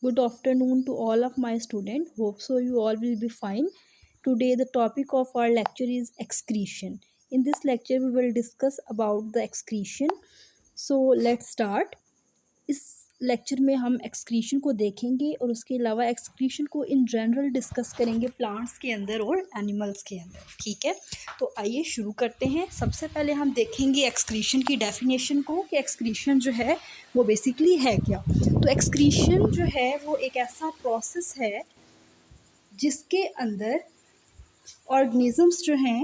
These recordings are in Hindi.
Good afternoon to all of my students. Hope so you all will be fine. Today the topic of our lecture is excretion. In this lecture we will discuss about the excretion. So let's start. इस लेक्चर में हम एक्सक्रीशन को देखेंगे और उसके अलावा एक्सक्रीशन को इन जनरल डिस्कस करेंगे प्लांट्स के अंदर और एनिमल्स के अंदर। ठीक है, तो आइए शुरू करते हैं। सबसे पहले हम देखेंगे एक्सक्रीशन की डेफिनेशन को कि एक्सक्रीशन जो है वो बेसिकली है क्या। तो एक्सक्रीशन जो है वो एक ऐसा प्रोसेस है जिसके अंदर ऑर्गेनिजम्स जो हैं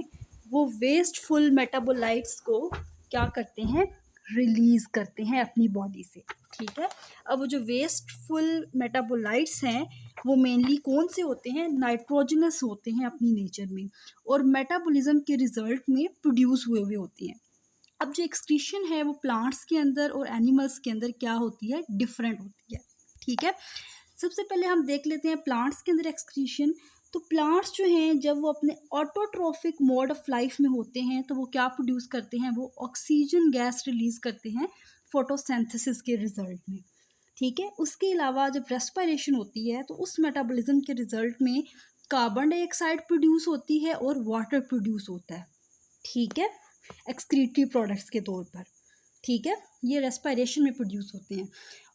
वो वेस्टफुल मेटाबोलाइट्स को क्या करते हैं, रिलीज़ करते हैं अपनी बॉडी से। ठीक है, अब वो जो वेस्टफुल मेटाबोलाइट्स हैं वो मेनली कौन से होते हैं, नाइट्रोजनस होते हैं अपनी नेचर में और मेटाबॉलिज्म के रिजल्ट में प्रोड्यूस हुए हुए होते हैं। अब जो एक्सक्रीशन है वो प्लांट्स के अंदर और एनिमल्स के अंदर क्या होती है, डिफरेंट होती है। ठीक है, सबसे पहले हम देख लेते हैं प्लांट्स के अंदर एक्सक्रीशन। तो प्लांट्स जो हैं जब वो अपने ऑटोट्रॉफिक मोड ऑफ लाइफ में होते हैं तो वो क्या प्रोड्यूस करते हैं, वो ऑक्सीजन गैस रिलीज़ करते हैं फोटोसिंथेसिस के रिजल्ट में। ठीक है, उसके अलावा जब रेस्पिरेशन होती है तो उस मेटाबॉलिज्म के रिजल्ट में कार्बन डाइऑक्साइड प्रोड्यूस होती है और वाटर प्रोड्यूस होता है। ठीक है, एक्सक्रीटरी प्रोडक्ट्स के तौर पर। ठीक है, ये रेस्पिरेशन में प्रोड्यूस होते हैं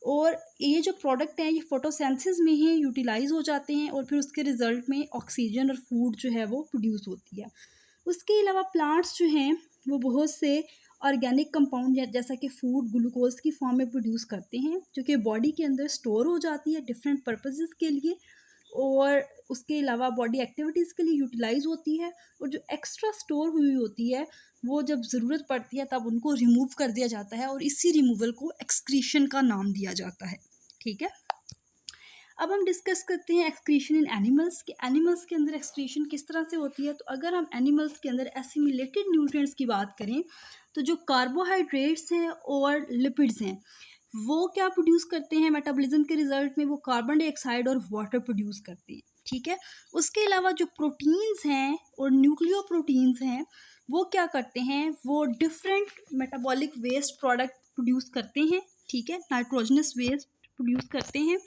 और ये जो प्रोडक्ट हैं ये फोटोसिंथेसिस में ही यूटिलाइज हो जाते हैं और फिर उसके रिजल्ट में ऑक्सीजन और फूड जो है वो प्रोड्यूस होती है। उसके अलावा प्लांट्स जो हैं वो बहुत से ऑर्गेनिक कंपाउंड जैसा कि फूड ग्लूकोज की फॉर्म में प्रोड्यूस करते हैं जो कि बॉडी के अंदर स्टोर हो जाती है डिफरेंट पर्पसेस के लिए और उसके अलावा बॉडी एक्टिविटीज़ के लिए यूटिलाइज होती है। और जो एक्स्ट्रा स्टोर हुई होती है वो जब ज़रूरत पड़ती है तब उनको रिमूव कर दिया जाता है और इसी रिमूवल को एक्सक्रीशन का नाम दिया जाता है। ठीक है, अब हम डिस्कस करते हैं एक्सक्रीशन इन एनिमल्स कि एनिमल्स के अंदर एक्सक्रीशन किस तरह से होती है। तो अगर हम एनिमल्स के अंदर एसिमिलेटेड न्यूट्रिएंट्स की बात करें तो जो कार्बोहाइड्रेट्स हैं और लिपिड्स हैं वो क्या प्रोड्यूस करते हैं मेटाबॉलिज्म के रिजल्ट में, वो कार्बन डाइऑक्साइड और वाटर प्रोड्यूस करते हैं। ठीक है, उसके अलावा जो प्रोटीन्स हैं और न्यूक्लियो प्रोटीन्स हैं वो क्या करते हैं, वो different metabolic waste product produce करते हैं। ठीक है, नाइट्रोजनस वेस्ट प्रोड्यूस करते हैं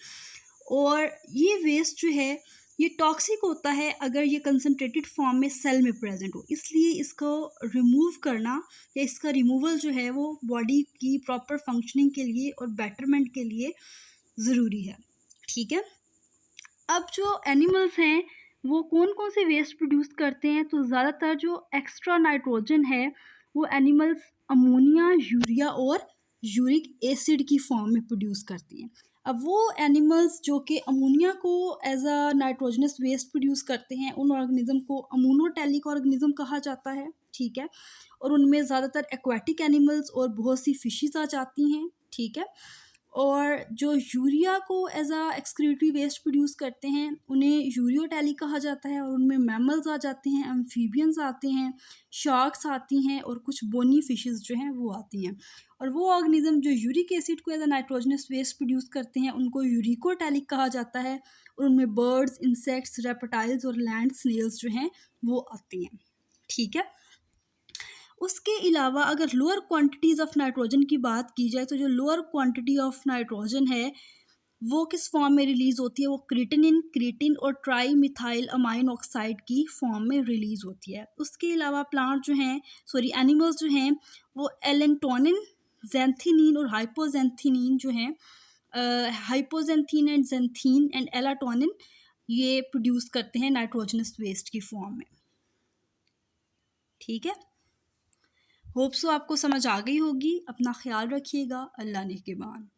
और ये वेस्ट जो है ये टॉक्सिक होता है अगर ये कंसनट्रेटेड फॉर्म में सेल में प्रेजेंट हो, इसलिए इसको रिमूव करना या इसका रिमूवल जो है वो बॉडी की प्रॉपर फंक्शनिंग के लिए और बेटरमेंट के लिए ज़रूरी है। ठीक है, अब जो एनिमल्स हैं वो कौन कौन से वेस्ट प्रोड्यूस करते हैं, तो ज़्यादातर जो एक्स्ट्रा नाइट्रोजन है वो एनिमल्स अमोनिया, यूरिया और यूरिक एसिड की फॉर्म में प्रोड्यूस करती हैं। अब वो एनिमल्स जो कि अमोनिया को as a nitrogenous waste produce करते हैं उन ऑर्गेनिज्म को अमोनोटेलिक ऑर्गेनिज्म कहा जाता है। ठीक है, और उनमें ज़्यादातर एक्वाटिक एनिमल्स और बहुत सी फिशेस आ जाती हैं। ठीक है, और जो यूरिया को as a excretory waste produce करते हैं उन्हें यूरियोटेली कहा जाता है और उनमें मैमल्स आ जाते हैं, एम्फीबियंस आते हैं, शार्क्स आती हैं और कुछ बोनी फिशेस जो हैं वो आती हैं। और वो ऑर्गेनिज्म जो यूरिक एसिड को as a nitrogenous waste produce करते हैं उनको यूरिकोटेलिक कहा जाता है और उनमें बर्ड्स, इंसेक्ट्स, रेप्टाइल्स और लैंड स्नेल्स जो हैं वो आती हैं। ठीक है, उसके अलावा अगर लोअर क्वांटिटीज़ ऑफ नाइट्रोजन की बात की जाए तो जो लोअर क्वांटिटी ऑफ नाइट्रोजन है वो किस फॉर्म में रिलीज़ होती है, वो क्रिटिन और ट्राई मिथाइल अमाइन ऑक्साइड की फॉर्म में रिलीज़ होती है। उसके अलावा प्लांट जो हैं एनिमल्स जो हैं वो एलेंटोनिन, ज़ैंथिनीन और हाइपोजेंथिनीन जो हैं हाइपोजेंथीन एंड ज़ैंथीन एंड एलाटोनिन ये प्रोड्यूस करते हैं नाइट्रोजनस वेस्ट की फॉर्म में। ठीक है, होप सो आपको समझ आ गई होगी। अपना ख्याल रखिएगा। अल्लाह ने के बाद।